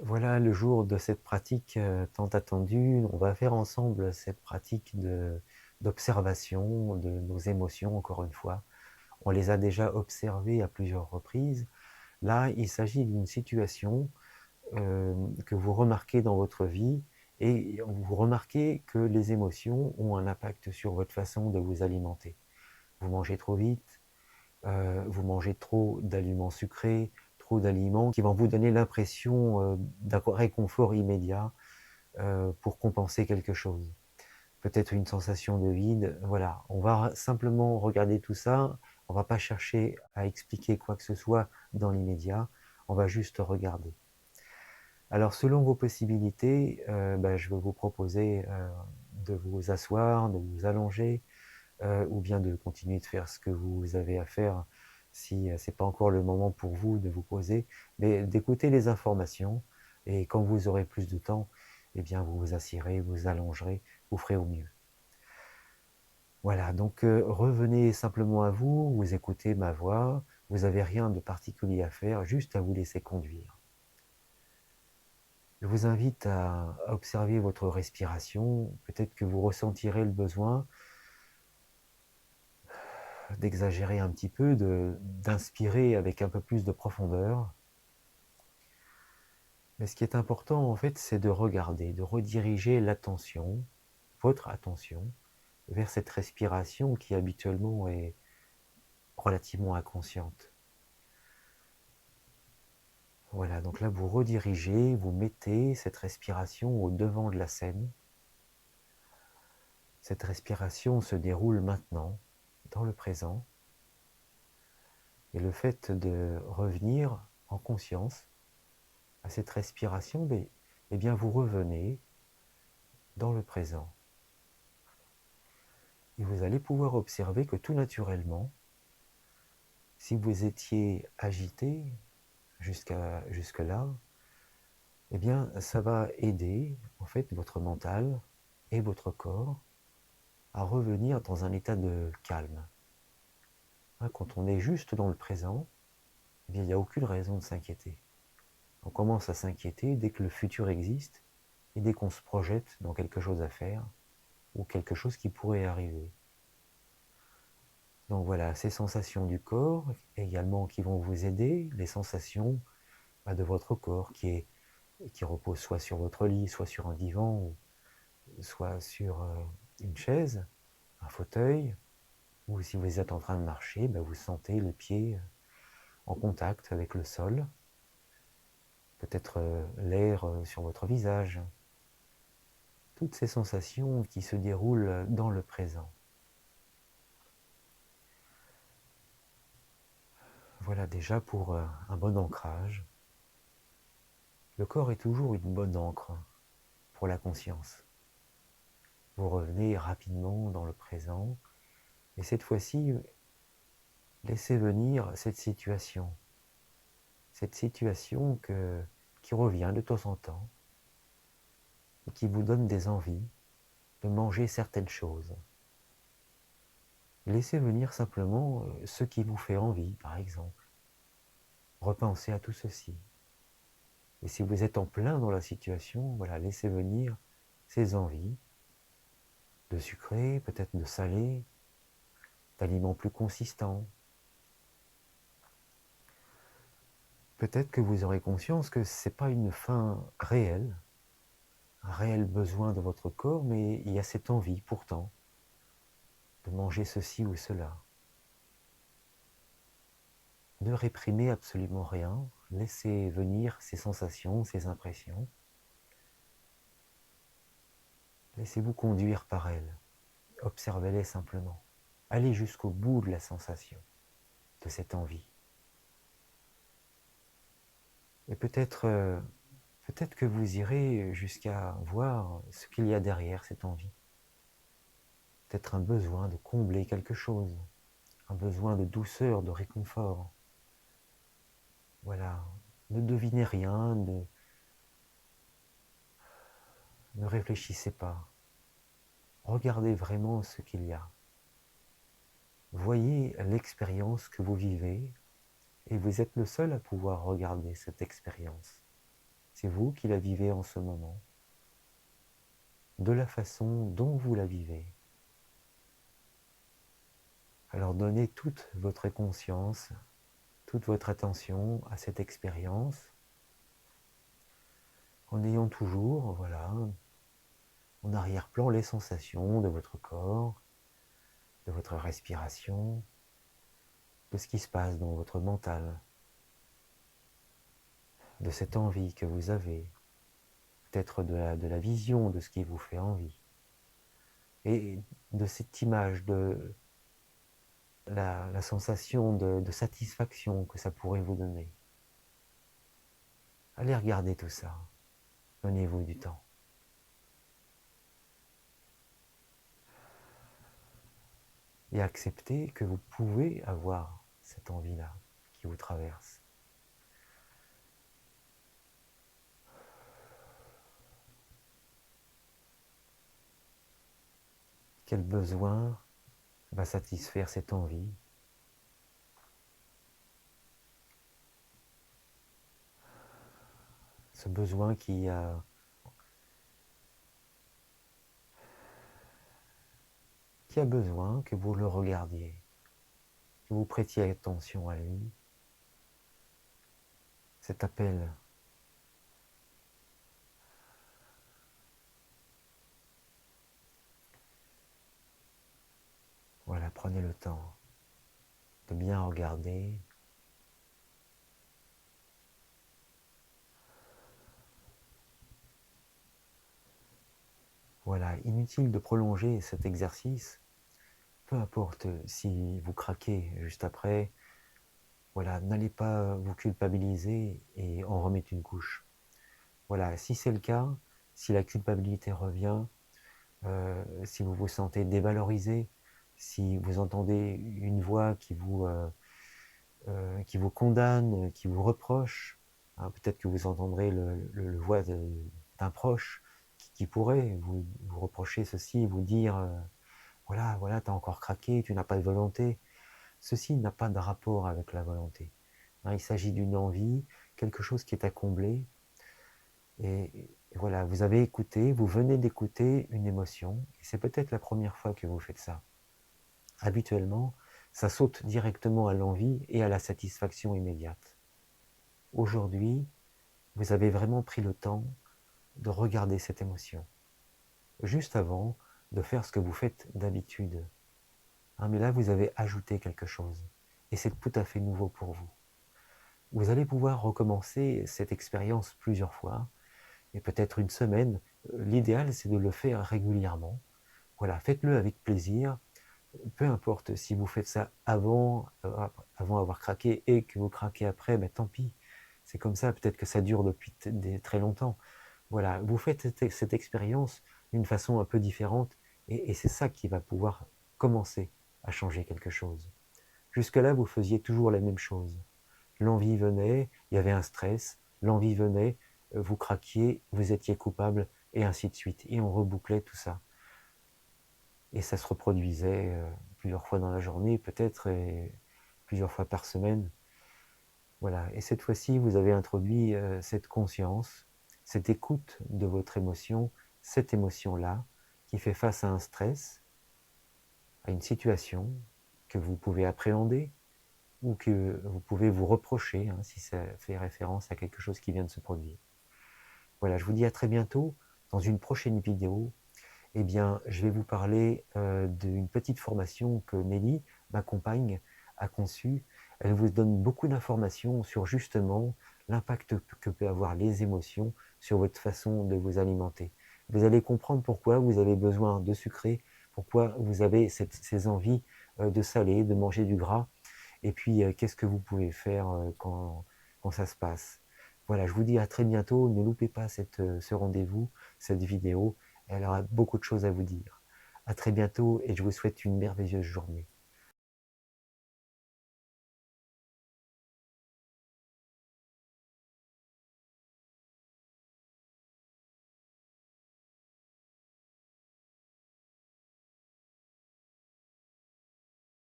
Voilà le jour de cette pratique tant attendue. On va faire ensemble cette pratique d'observation de nos émotions, encore une fois. On les a déjà observées à plusieurs reprises. Là, il s'agit d'une situation que vous remarquez dans votre vie et vous remarquez que les émotions ont un impact sur votre façon de vous alimenter. Vous mangez trop vite, vous mangez trop d'aliments sucrés, trop d'aliments qui vont vous donner l'impression d'un réconfort immédiat pour compenser quelque chose. Peut-être une sensation de vide, voilà. On va simplement regarder tout ça, on va pas chercher à expliquer quoi que ce soit dans l'immédiat, on va juste regarder. Alors selon vos possibilités, je vais vous proposer de vous asseoir, de vous allonger, ou bien de continuer de faire ce que vous avez à faire si c'est pas encore le moment pour vous de vous poser, mais d'écouter les informations et quand vous aurez plus de temps, eh bien vous vous assiérez, vous allongerez, vous ferez au mieux. Voilà, donc revenez simplement à vous, vous écoutez ma voix, vous n'avez rien de particulier à faire, juste à vous laisser conduire. Je vous invite à observer votre respiration, peut-être que vous ressentirez le besoin d'exagérer un petit peu, d'inspirer avec un peu plus de profondeur. Mais ce qui est important, en fait, c'est de regarder, de rediriger l'attention, votre attention, vers cette respiration qui habituellement est relativement inconsciente. Voilà, donc là, vous redirigez, vous mettez cette respiration au devant de la scène. Cette respiration se déroule maintenant, dans le présent. Et le fait de revenir en conscience à cette respiration, eh bien vous revenez dans le présent. Et vous allez pouvoir observer que tout naturellement, si vous étiez agité jusque-là, eh bien ça va aider en fait votre mental et votre corps à revenir dans un état de calme. Quand on est juste dans le présent, eh bien, il n'y a aucune raison de s'inquiéter. On commence à s'inquiéter dès que le futur existe et dès qu'on se projette dans quelque chose à faire ou quelque chose qui pourrait arriver. Donc voilà, ces sensations du corps également qui vont vous aider, les sensations de votre corps qui repose soit sur votre lit, soit sur un divan, ou soit sur une chaise, un fauteuil, ou si vous êtes en train de marcher, vous sentez les pieds en contact avec le sol, peut-être l'air sur votre visage, toutes ces sensations qui se déroulent dans le présent. Voilà déjà pour un bon ancrage. Le corps est toujours une bonne encre pour la conscience. Vous revenez rapidement dans le présent et cette fois-ci, laissez venir cette situation qui revient de temps en temps et qui vous donne des envies de manger certaines choses. Laissez venir simplement ce qui vous fait envie, par exemple. Repensez à tout ceci. Et si vous êtes en plein dans la situation, voilà, laissez venir ces envies de sucré, peut-être de salé, d'aliments plus consistants. Peut-être que vous aurez conscience que ce n'est pas une faim réelle, un réel besoin de votre corps, mais il y a cette envie pourtant de manger ceci ou cela. Ne réprimez absolument rien, laissez venir ces sensations, ces impressions. Laissez-vous conduire par elles, observez-les simplement. Allez jusqu'au bout de la sensation, de cette envie. Et peut-être que vous irez jusqu'à voir ce qu'il y a derrière cette envie. Peut-être un besoin de combler quelque chose, un besoin de douceur, de réconfort. Voilà, ne devinez rien, ne réfléchissez pas. Regardez vraiment ce qu'il y a. Voyez l'expérience que vous vivez et vous êtes le seul à pouvoir regarder cette expérience. C'est vous qui la vivez en ce moment, de la façon dont vous la vivez. Alors donnez toute votre conscience, toute votre attention à cette expérience, en ayant toujours, voilà, en arrière-plan les sensations de votre corps, de votre respiration, de ce qui se passe dans votre mental, de cette envie que vous avez, peut-être de la vision de ce qui vous fait envie, et de cette image, de la sensation de satisfaction que ça pourrait vous donner. Allez regarder tout ça, donnez-vous du temps. Et acceptez que vous pouvez avoir cette envie-là qui vous traverse. Quel besoin va satisfaire cette envie? Ce besoin qui a besoin que vous le regardiez, que vous prêtiez attention à lui. Cet appel. Voilà, prenez le temps de bien regarder. Voilà, inutile de prolonger cet exercice. Peu importe si vous craquez juste après, voilà, n'allez pas vous culpabiliser et en remettre une couche. Voilà, si c'est le cas, si la culpabilité revient, si vous vous sentez dévalorisé, si vous entendez une voix qui vous condamne, qui vous reproche, hein, peut-être que vous entendrez le voix d'un proche qui pourrait vous reprocher ceci, vous dire voilà, voilà, tu as encore craqué, tu n'as pas de volonté. Ceci n'a pas de rapport avec la volonté. Hein, il s'agit d'une envie, quelque chose qui est à combler. Et voilà, vous avez écouté, vous venez d'écouter une émotion, et c'est peut-être la première fois que vous faites ça. Habituellement, ça saute directement à l'envie et à la satisfaction immédiate. Aujourd'hui, vous avez vraiment pris le temps de regarder cette émotion, juste avant de faire ce que vous faites d'habitude. Hein, mais là, vous avez ajouté quelque chose, et c'est tout à fait nouveau pour vous. Vous allez pouvoir recommencer cette expérience plusieurs fois, et peut-être une semaine. L'idéal, c'est de le faire régulièrement. Voilà, faites-le avec plaisir. Peu importe si vous faites ça avant avoir craqué et que vous craquez après, ben tant pis. C'est comme ça, peut-être que ça dure depuis très longtemps. Voilà, vous faites cette expérience d'une façon un peu différente et c'est ça qui va pouvoir commencer à changer quelque chose. Jusque-là, vous faisiez toujours la même chose. L'envie venait, il y avait un stress, l'envie venait, vous craquiez, vous étiez coupable, et ainsi de suite. Et on rebouclait tout ça. Et ça se reproduisait plusieurs fois dans la journée, peut-être, et plusieurs fois par semaine. Voilà. Et cette fois-ci, vous avez introduit cette conscience, cette écoute de votre émotion, cette émotion-là, qui fait face à un stress, à une situation que vous pouvez appréhender, ou que vous pouvez vous reprocher, hein, si ça fait référence à quelque chose qui vient de se produire. Voilà, je vous dis à très bientôt. Dans une prochaine vidéo, eh bien, je vais vous parler d'une petite formation que Nelly, ma compagne, a conçue. Elle vous donne beaucoup d'informations sur justement l'impact que peut avoir les émotions sur votre façon de vous alimenter. Vous allez comprendre pourquoi vous avez besoin de sucrer, pourquoi vous avez ces envies de salé, de manger du gras, et puis qu'est-ce que vous pouvez faire quand ça se passe. Voilà, je vous dis à très bientôt. Ne loupez pas ce rendez-vous, cette vidéo. Elle aura beaucoup de choses à vous dire. À très bientôt et je vous souhaite une merveilleuse journée.